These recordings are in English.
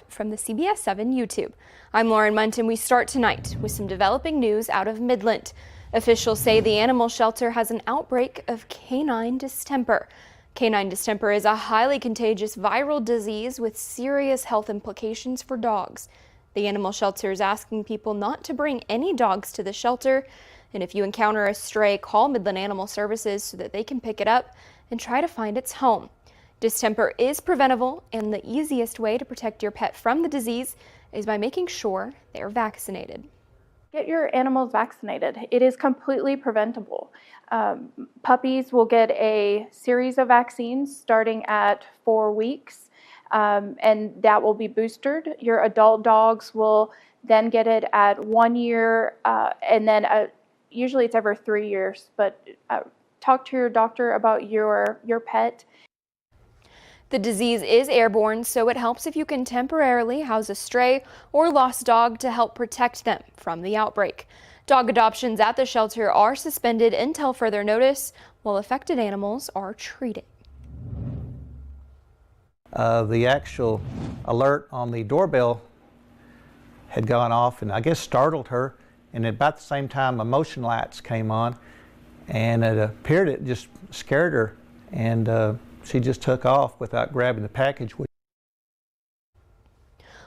live from the CBS7 YouTube. I'm Lauren Munt, and we start tonight with some developing news out of Midland. Officials say the animal shelter has an outbreak of canine distemper. Canine distemper is a highly contagious viral disease with serious health implications for dogs. The animal shelter is asking people not to bring any dogs to the shelter, and if you encounter a stray, call Midland Animal Services so that they can pick it up and try to find its home. Distemper is preventable, and the easiest way to protect your pet from the disease is by making sure they're vaccinated. Get your animals vaccinated. It is completely preventable. Puppies will get a series of vaccines starting at 4 weeks, and that will be boosted. Your adult dogs will then get it at 1 year, and then usually it's every 3 years, but talk to your doctor about your pet. The disease is airborne, so it helps if you can temporarily house a stray or lost dog to help protect them from the outbreak. Dog adoptions at the shelter are suspended until further notice, while affected animals are treated. The actual alert on the doorbell had gone off and I guess startled her, and at about the same time my motion lights came on, and it appeared it just scared her, and she just took off without grabbing the package.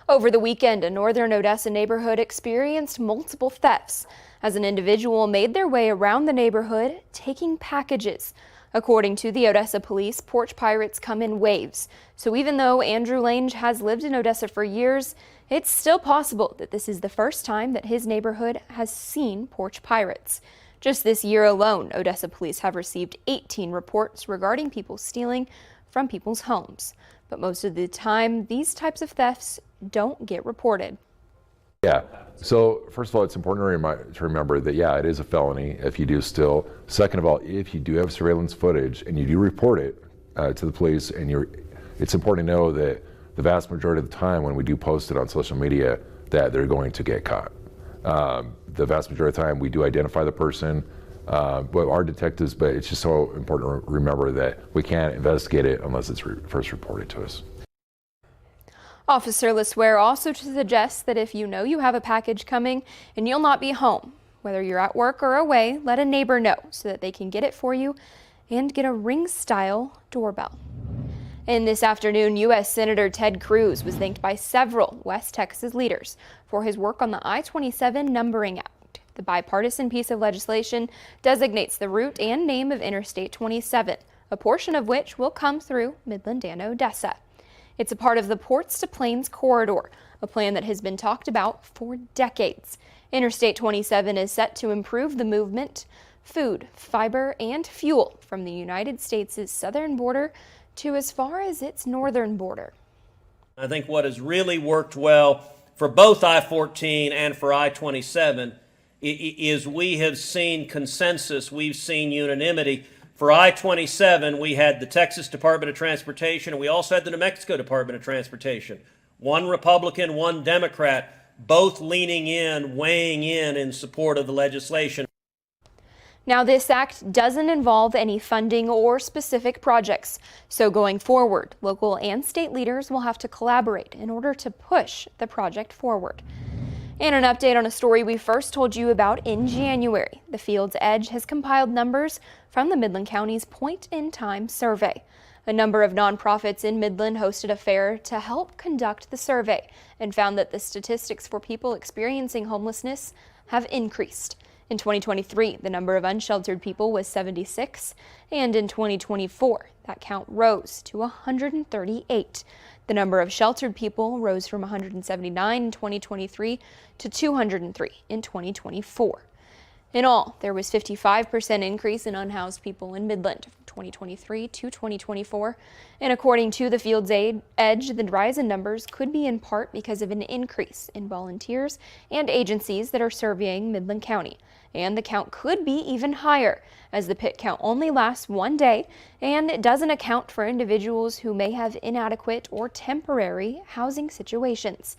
Over the weekend, a northern Odessa neighborhood experienced multiple thefts as an individual made their way around the neighborhood taking packages. According to the Odessa police, porch pirates come in waves. So even though Andrew Lange has lived in Odessa for years, it's still possible that this is the first time that his neighborhood has seen porch pirates. Just this year alone, Odessa police have received 18 reports regarding people stealing from people's homes. But most of the time, these types of thefts don't get reported. Yeah, so first of all, it's important to remember that, yeah, it is a felony if you do steal. Second of all, if you do have surveillance footage and you do report it to the police, and it's important to know that the vast majority of the time when we do post it on social media, that they're going to get caught. The vast majority of the time we do identify the person, our detectives, but it's just so important to remember that we can't investigate it unless it's first reported to us. Officer LeSueur also suggests that if you know you have a package coming and you'll not be home, whether you're at work or away, let a neighbor know so that they can get it for you and get a Ring-style doorbell. And this afternoon, U.S. Senator Ted Cruz was thanked by several West Texas leaders for his work on the I-27 Numbering Act. The bipartisan piece of legislation designates the route and name of Interstate 27, a portion of which will come through Midland and Odessa. It's a part of the Ports to Plains corridor, a plan that has been talked about for decades. Interstate 27 is set to improve the movement, food, fiber, and fuel from the United States' southern border to as far as its northern border. I think what has really worked well for both I-14 and for I-27 is we have seen consensus, we've seen unanimity. For I-27, we had the Texas Department of Transportation, and we also had the New Mexico Department of Transportation. One Republican, one Democrat, both leaning in, weighing in support of the legislation. Now, this act doesn't involve any funding or specific projects, so going forward, local and state leaders will have to collaborate in order to push the project forward. And an update on a story we first told you about in January. The Field's Edge has compiled numbers from the Midland County's Point-in-Time survey. A number of nonprofits in Midland hosted a fair to help conduct the survey and found that the statistics for people experiencing homelessness have increased. In 2023, the number of unsheltered people was 76, and in 2024, that count rose to 138. The number of sheltered people rose from 179 in 2023 to 203 in 2024. In all, there was 55% increase in unhoused people in Midland from 2023 to 2024. And according to the Field's Edge, the rise in numbers could be in part because of an increase in volunteers and agencies that are surveying Midland County. And the count could be even higher, as the pit count only lasts 1 day, and it doesn't account for individuals who may have inadequate or temporary housing situations.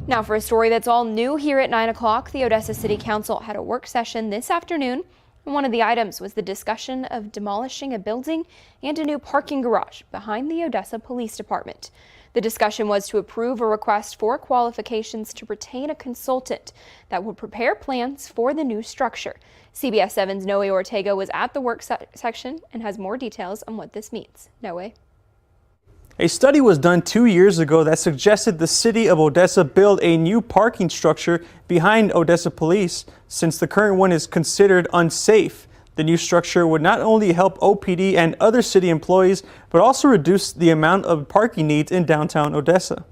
Now for a story that's all new here at 9 o'clock, the Odessa City Council had a work session this afternoon. And one of the items was the discussion of demolishing a building and a new parking garage behind the Odessa Police Department. The discussion was to approve a request for qualifications to retain a consultant that will prepare plans for the new structure. CBS 7's Noe Ortega was at the work section and has more details on what this means. Noe. A study was done 2 years ago that suggested the city of Odessa build a new parking structure behind Odessa Police, since the current one is considered unsafe. The new structure would not only help OPD and other city employees, but also reduce the amount of parking needs in downtown Odessa.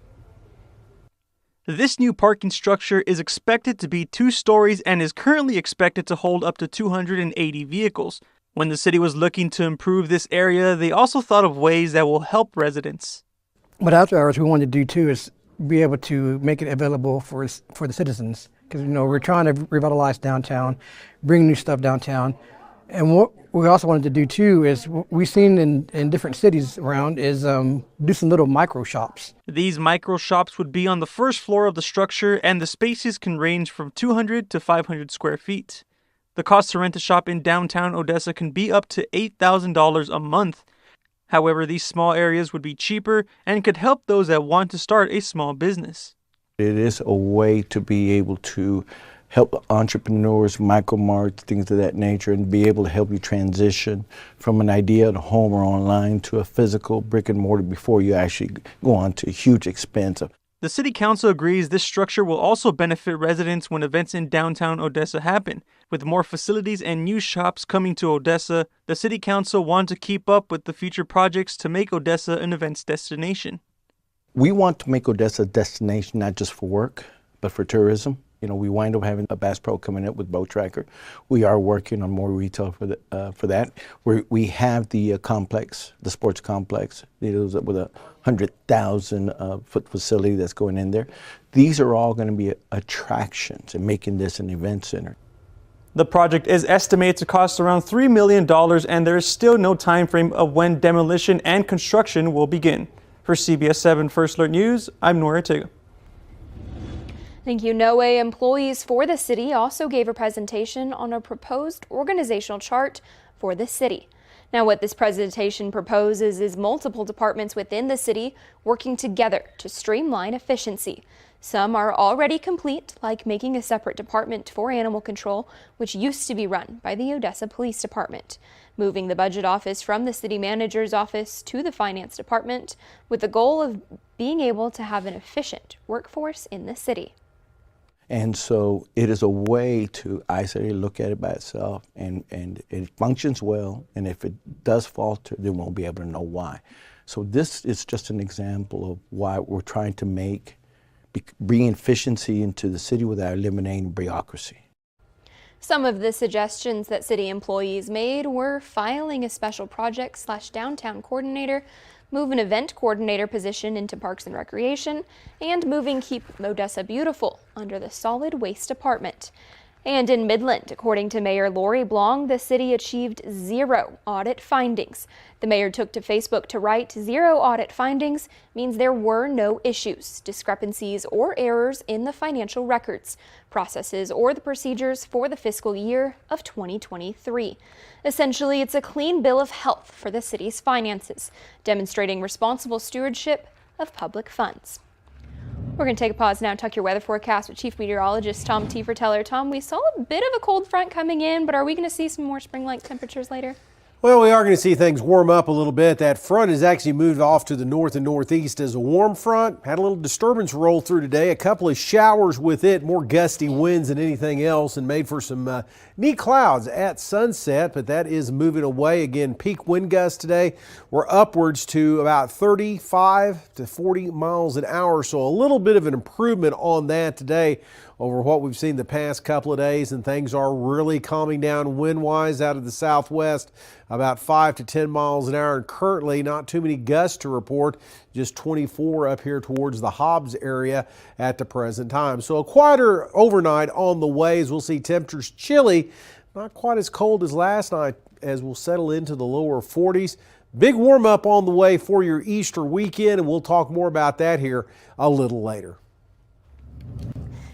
This new parking structure is expected to be 2 stories and is currently expected to hold up to 280 vehicles. When the city was looking to improve this area, they also thought of ways that will help residents. What after hours we wanted to do too is be able to make it available for the citizens, because we're trying to revitalize downtown, bring new stuff downtown, and what we also wanted to do too is we've seen in different cities around is do some little micro shops. These micro shops would be on the first floor of the structure, and the spaces can range from 200 to 500 square feet. The cost to rent a shop in downtown Odessa can be up to $8,000 a month. However, these small areas would be cheaper and could help those that want to start a small business. It is a way to be able to help entrepreneurs, micro marts, things of that nature, and be able to help you transition from an idea at home or online to a physical brick and mortar before you actually go on to a huge expense. The City Council agrees this structure will also benefit residents when events in downtown Odessa happen. With more facilities and new shops coming to Odessa, the City Council want to keep up with the future projects to make Odessa an events destination. We want to make Odessa a destination not just for work, but for tourism. We wind up having a Bass Pro coming up with Boat Tracker. We are working on more retail for that. We have the complex, the sports complex, with a 100,000 foot facility that's going in there. These are all going to be attractions and making this an event center. The project is estimated to cost around $3 million, and there is still no time frame of when demolition and construction will begin. For CBS 7 First Alert News, I'm Noe Ortega. Thank you, Noe. Employees for the city also gave a presentation on a proposed organizational chart for the city. Now, what this presentation proposes is multiple departments within the city working together to streamline efficiency. Some are already complete, like making a separate department for animal control, which used to be run by the Odessa Police Department, moving the budget office from the city manager's office to the finance department, with the goal of being able to have an efficient workforce in the city. And so it is a way to isolate, look at it by itself, and it functions well. And if it does falter, they won't be able to know why. So this is just an example of why we're trying to bring efficiency into the city without eliminating bureaucracy. Some of the suggestions that city employees made were filing a special project/downtown coordinator, move an event coordinator position into Parks and Recreation, and moving Keep Odessa Beautiful under the Solid Waste Department. And in Midland, according to Mayor Lori Blong, the city achieved 0 audit findings. The mayor took to Facebook to write 0 audit findings means there were no issues, discrepancies, or errors in the financial records, processes, or the procedures for the fiscal year of 2023. Essentially, it's a clean bill of health for the city's finances, demonstrating responsible stewardship of public funds. We're going to take a pause now and check your weather forecast with Chief Meteorologist Tom Tieferteller. Tom, we saw a bit of a cold front coming in, but are we going to see some more spring-like temperatures later? Well, we are going to see things warm up a little bit. That front has actually moved off to the north and northeast as a warm front. Had a little disturbance roll through today. A couple of showers with it, more gusty winds than anything else, and made for some neat clouds at sunset, but that is moving away. Again, peak wind gusts today were upwards to about 35 to 40 miles an hour, so a little bit of an improvement on that today over what we've seen the past couple of days, and things are really calming down wind-wise out of the southwest, about 5 to 10 miles an hour, and currently not too many gusts to report, just 24 up here towards the Hobbs area at the present time. So a quieter overnight on the way as we'll see temperatures chilly, not quite as cold as last night as we'll settle into the lower 40s. Big warm up on the way for your Easter weekend, and we'll talk more about that here a little later.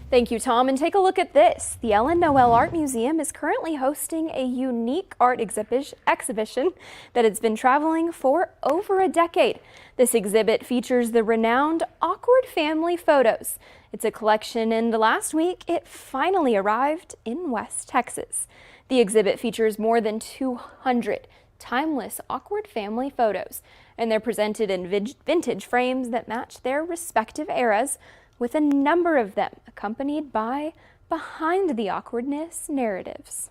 Thank you, Tom. And take a look at this. The Ellen Noel Art Museum is currently hosting a unique art exhibition that has been traveling for over a decade. This exhibit features the renowned Awkward Family Photos. It's a collection, and last week it finally arrived in West Texas. The exhibit features more than 200 timeless awkward family photos, and they're presented in vintage frames that match their respective eras, with a number of them accompanied by behind the awkwardness narratives.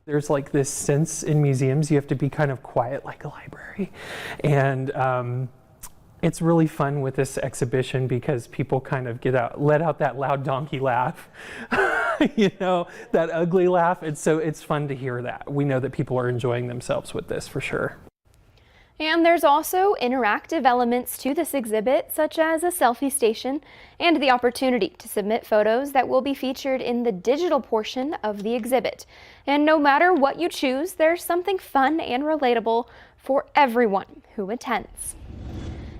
There's like this sense in museums you have to be kind of quiet like a library, and it's really fun with this exhibition because people kind of let out that loud donkey laugh, you know, that ugly laugh. And so it's fun to hear that. We know that people are enjoying themselves with this for sure. And there's also interactive elements to this exhibit, such as a selfie station and the opportunity to submit photos that will be featured in the digital portion of the exhibit. And no matter what you choose, there's something fun and relatable for everyone who attends.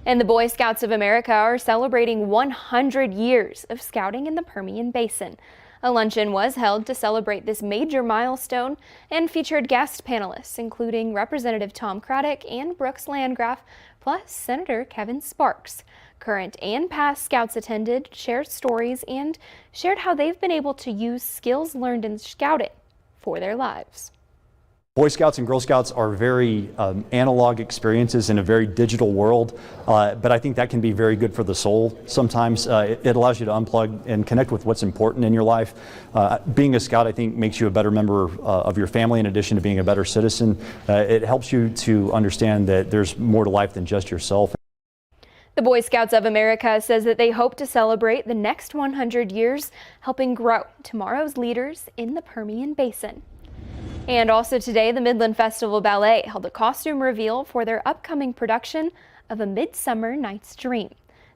And the Boy Scouts of America are celebrating 100 years of scouting in the Permian Basin. A luncheon was held to celebrate this major milestone and featured guest panelists, including Representative Tom Craddock and Brooks Landgraf, plus Senator Kevin Sparks. Current and past Scouts attended, shared stories, and shared how they've been able to use skills learned in scouting for their lives. Boy Scouts and Girl Scouts are very analog experiences in a very digital world, but I think that can be very good for the soul. Sometimes it allows you to unplug and connect with what's important in your life. Being a Scout, I think, makes you a better member of your family in addition to being a better citizen. It helps you to understand that there's more to life than just yourself. The Boy Scouts of America says that they hope to celebrate the next 100 years, helping grow tomorrow's leaders in the Permian Basin. And also today, the Midland Festival Ballet held a costume reveal for their upcoming production of A Midsummer Night's Dream.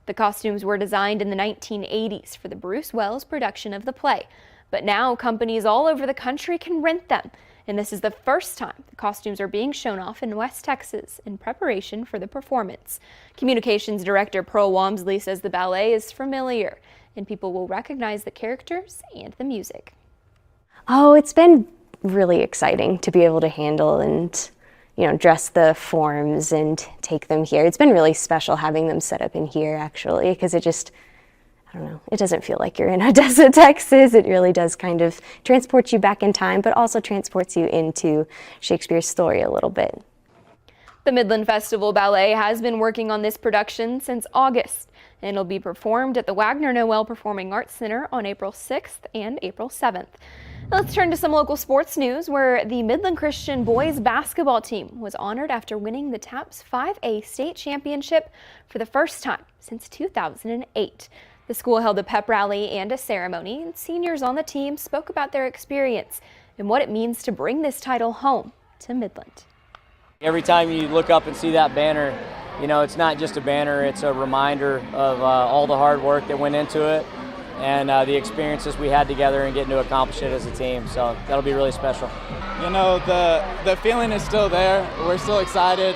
The costumes were designed in the 1980s for the Bruce Wells production of the play, but now companies all over the country can rent them. And this is the first time the costumes are being shown off in West Texas in preparation for the performance. Communications Director Pearl Walmsley says the ballet is familiar and people will recognize the characters and the music. Oh, it's been really exciting to be able to handle and, you know, dress the forms and take them here. It's been really special having them set up in here, actually, because it just, I don't know, it doesn't feel like you're in Odessa, Texas. It really does kind of transport you back in time, but also transports you into Shakespeare's story a little bit. The Midland Festival Ballet has been working on this production since August, and it'll be performed at the Wagner Noel Performing Arts Center on April 6th and April 7th. Let's turn to some local sports news, where the Midland Christian boys basketball team was honored after winning the TAPS 5A state championship for the first time since 2008. The school held a pep rally and a ceremony, and seniors on the team spoke about their experience and what it means to bring this title home to Midland. Every time you look up and see that banner, you know, it's not just a banner, it's a reminder of all the hard work that went into it and the experiences we had together and getting to accomplish it as a team. So that'll be really special. You know, the feeling is still there. We're still excited.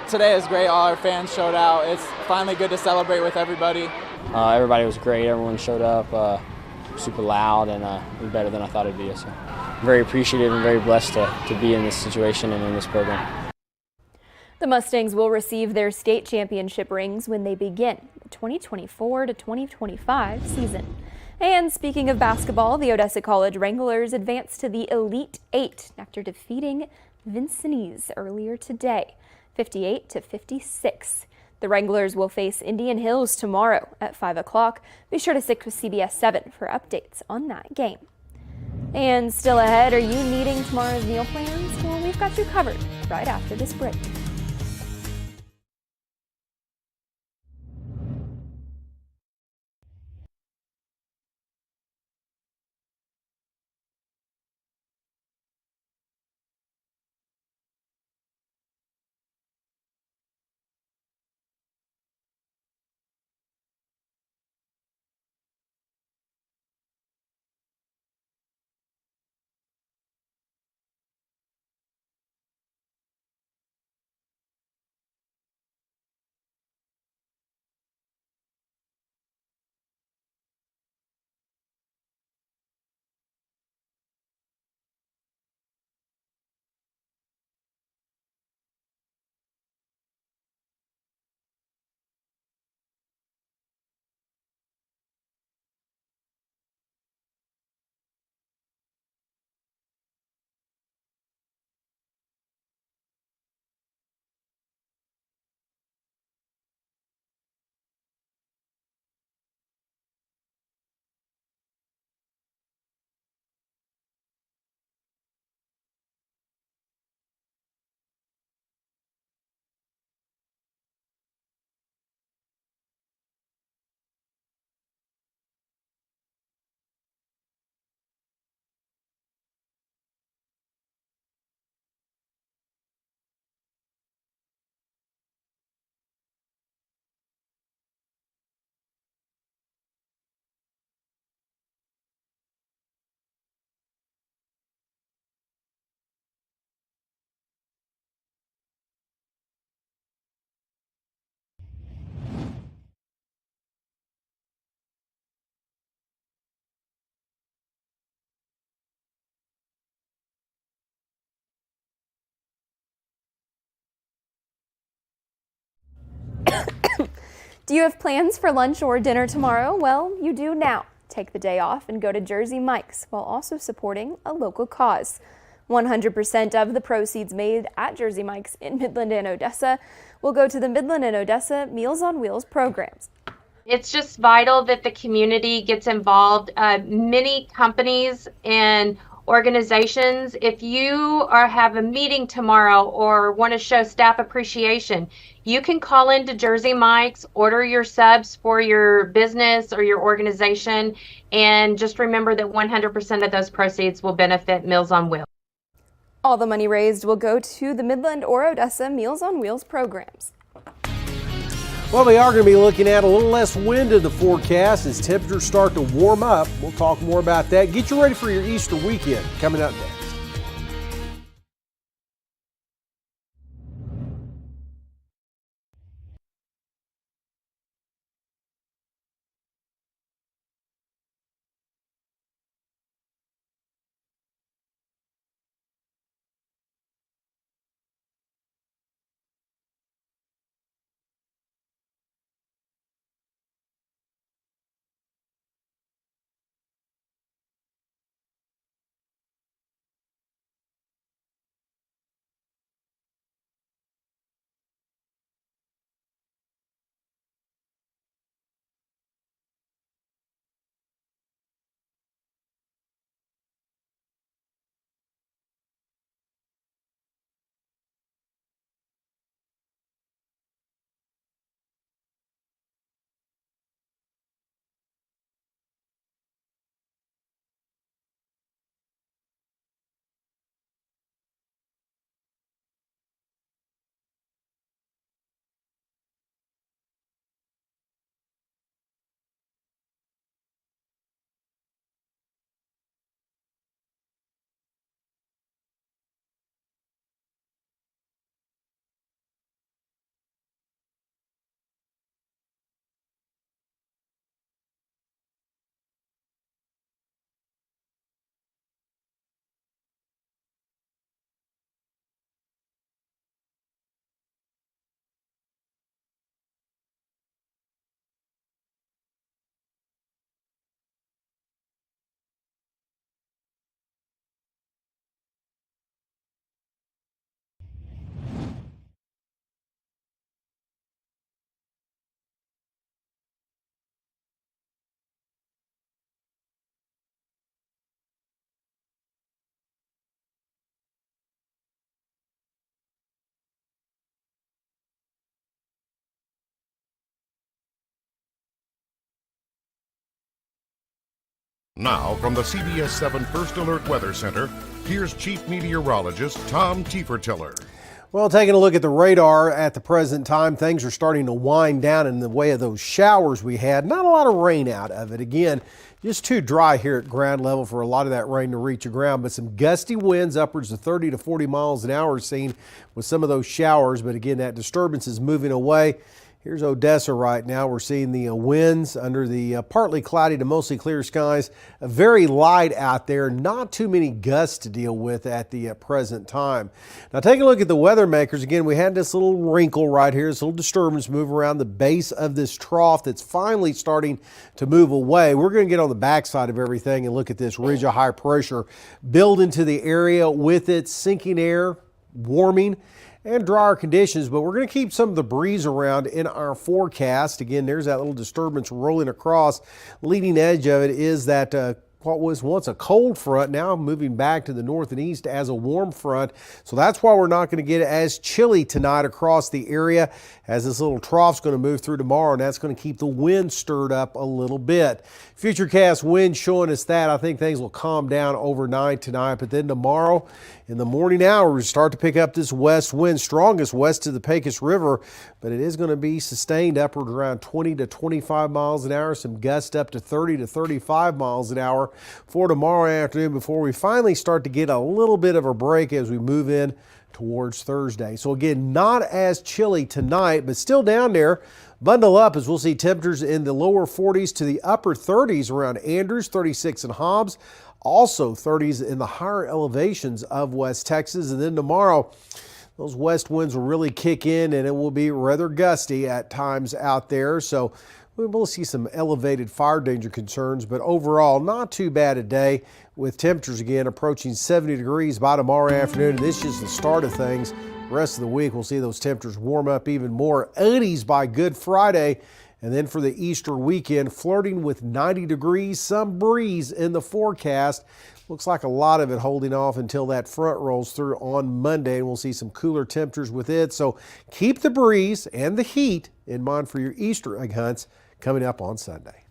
Today is great. All our fans showed out. It's finally good to celebrate with everybody. Everybody was great. Everyone showed up super loud, and it was better than I thought it'd be. So I'm very appreciative and very blessed to be in this situation and in this program. The Mustangs will receive their state championship rings when they begin the 2024 to 2025 season. And speaking of basketball, the Odessa College Wranglers advanced to the Elite Eight after defeating Vincennes earlier today, 58-56. The Wranglers will face Indian Hills tomorrow at 5 o'clock. Be sure to stick with CBS7 for updates on that game. And still ahead, are you needing tomorrow's meal plans? Well, we've got you covered right after this break. Do you have plans for lunch or dinner tomorrow? Well, you do now. Take the day off and go to Jersey Mike's while also supporting a local cause. 100% of the proceeds made at Jersey Mike's in Midland and Odessa will go to the Midland and Odessa Meals on Wheels programs. It's just vital that the community gets involved. Many companies and organizations, if you have a meeting tomorrow or want to show staff appreciation, you can call into Jersey Mike's, order your subs for your business or your organization, and just remember that 100% of those proceeds will benefit Meals on Wheels. All the money raised will go to the Midland or Odessa Meals on Wheels programs. Well, we are going to be looking at a little less wind in the forecast as temperatures start to warm up. We'll talk more about that. Get you ready for your Easter weekend coming up next. Now, from the CBS7 First Alert Weather Center, here's Chief Meteorologist Tom Tiefertiller. Well, taking a look at the radar at the present time, things are starting to wind down in the way of those showers we had. Not a lot of rain out of it. Again, just too dry here at ground level for a lot of that rain to reach the ground, but some gusty winds upwards of 30 to 40 miles an hour seen with some of those showers. But again, that disturbance is moving away. Here's Odessa right now. We're seeing the winds under the partly cloudy to mostly clear skies. Very light out there. Not too many gusts to deal with at the present time. Now taking a look at the weather makers. Again, we had this little wrinkle right here, this little disturbance move around the base of this trough that's finally starting to move away. We're going to get on the backside of everything and look at this ridge of high pressure build into the area with its sinking air, warming, and drier conditions, but we're going to keep some of the breeze around in our forecast. Again, there's that little disturbance rolling across. Leading edge of it is that what was once a cold front, now moving back to the north and east as a warm front. So that's why we're not going to get as chilly tonight across the area, as this little trough's going to move through tomorrow, and that's going to keep the wind stirred up a little bit. Futurecast wind showing us that. I think things will calm down overnight tonight, but then tomorrow in the morning hours start to pick up this west wind, strongest west of the Pecos River, but it is going to be sustained upward around 20 to 25 miles an hour, some gusts up to 30 to 35 miles an hour for tomorrow afternoon before we finally start to get a little bit of a break as we move in towards Thursday. So again, not as chilly tonight, but still down there. Bundle up as we'll see temperatures in the lower 40s to the upper 30s around Andrews, 36 in Hobbs, also 30s in the higher elevations of West Texas. And then tomorrow, those west winds will really kick in and it will be rather gusty at times out there. So we will see some elevated fire danger concerns, but overall not too bad a day with temperatures again approaching 70 degrees by tomorrow afternoon. And this is just the start of things. The rest of the week we'll see those temperatures warm up even more. 80s by Good Friday. And then for the Easter weekend, flirting with 90 degrees, some breeze in the forecast. Looks like a lot of it holding off until that front rolls through on Monday, and we'll see some cooler temperatures with it. So keep the breeze and the heat in mind for your Easter egg hunts coming up on Sunday.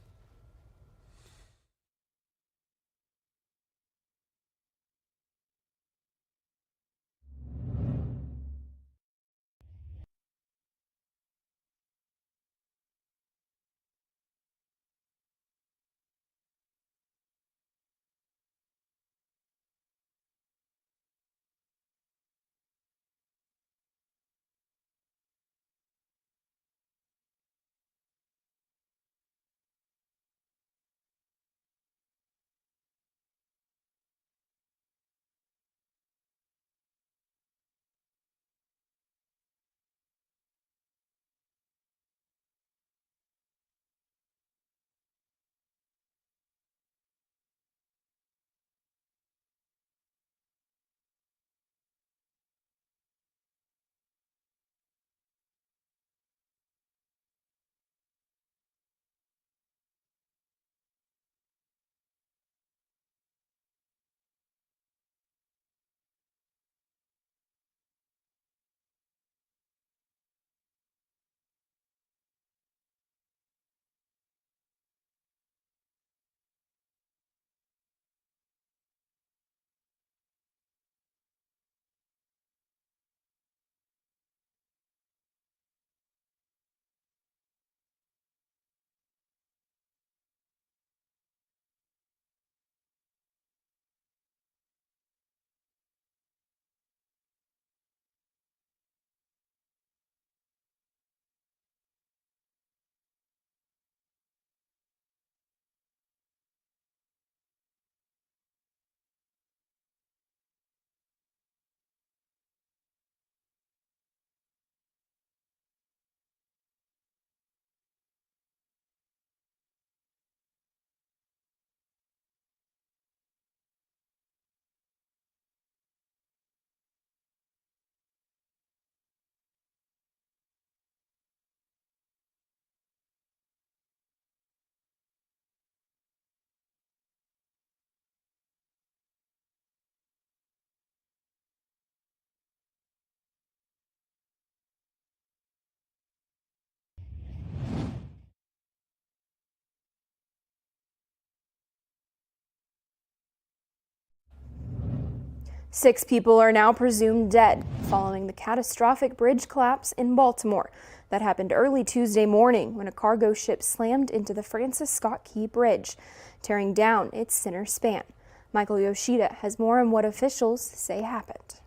Six people are now presumed dead following the catastrophic bridge collapse in Baltimore that happened early Tuesday morning when a cargo ship slammed into the Francis Scott Key Bridge, tearing down its center span. Michael Yoshida has more on what officials say happened.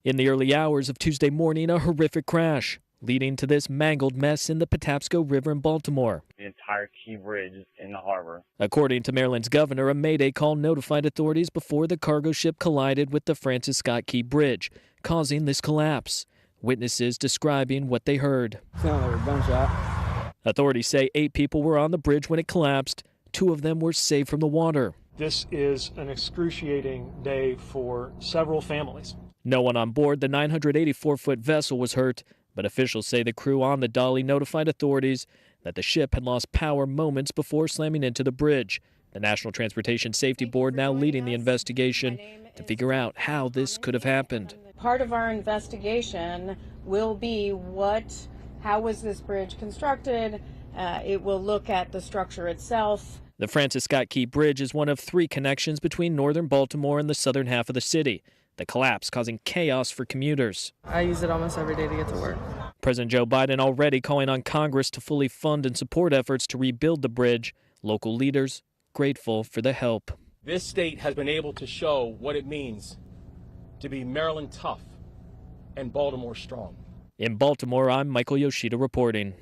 In the early hours of Tuesday morning, a horrific crash, leading to this mangled mess in the Patapsco River in Baltimore. The entire Key Bridge is in the harbor. According to Maryland's governor, a mayday call notified authorities before the cargo ship collided with the Francis Scott Key Bridge, causing this collapse. Witnesses describing what they heard. Sounded like a gunshot. Authorities say 8 people were on the bridge when it collapsed. 2 of them were saved from the water. This is an excruciating day for several families. No one on board the 984-foot vessel was hurt, but officials say the crew on the dolly notified authorities that the ship had lost power moments before slamming into the bridge. The National Transportation Safety Board now leading the investigation to figure out how this could have happened. Part of our investigation will be how was this bridge constructed? It will look at the structure itself. The Francis Scott Key Bridge is one of 3 connections between northern Baltimore and the southern half of the city. The collapse causing chaos for commuters. I use it almost every day to get to work. President Joe Biden already calling on Congress to fully fund and support efforts to rebuild the bridge. Local leaders grateful for the help. This state has been able to show what it means to be Maryland tough and Baltimore strong. In Baltimore, I'm Michael Yoshida reporting.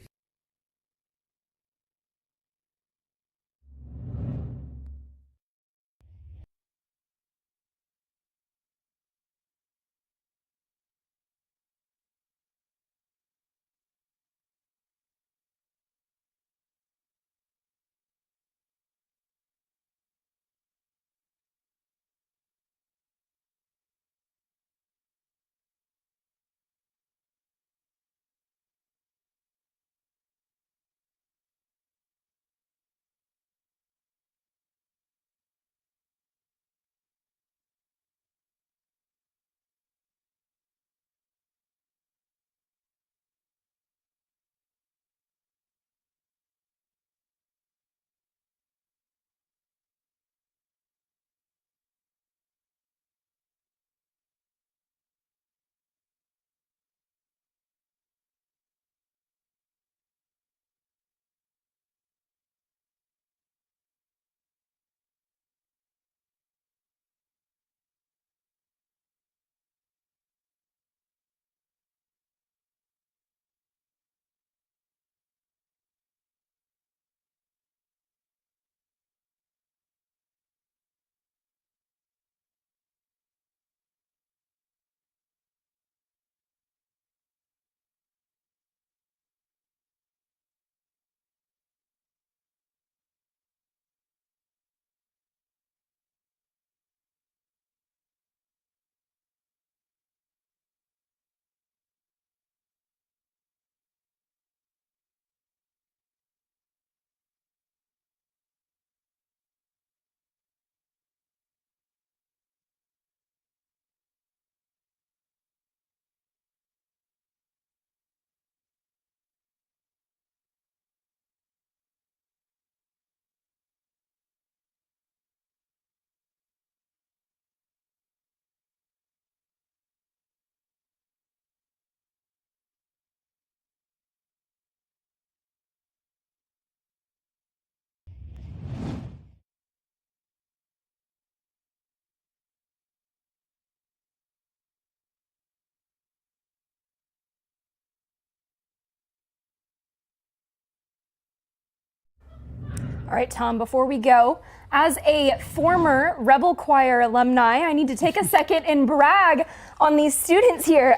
All right, Tom, before we go, as a former Rebel Choir alumni, I need to take a second and brag on these students here.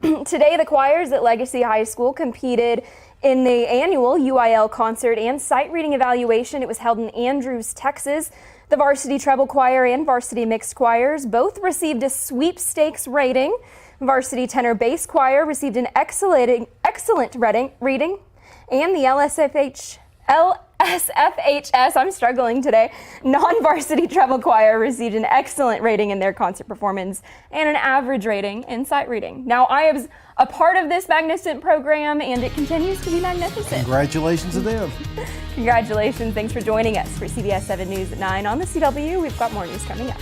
Today, the choirs at Legacy High School competed in the annual UIL concert and sight reading evaluation. It was held in Andrews, Texas. The varsity treble choir and varsity mixed choirs both received a sweepstakes rating. Varsity tenor bass choir received an excellent reading, and the LSFHS, I'm struggling today, non-varsity treble choir received an excellent rating in their concert performance and an average rating in sight reading. Now, I was a part of this magnificent program, and it continues to be magnificent. Congratulations to them. Congratulations. Thanks for joining us for CBS 7 News at 9 on the CW. We've got more news coming up.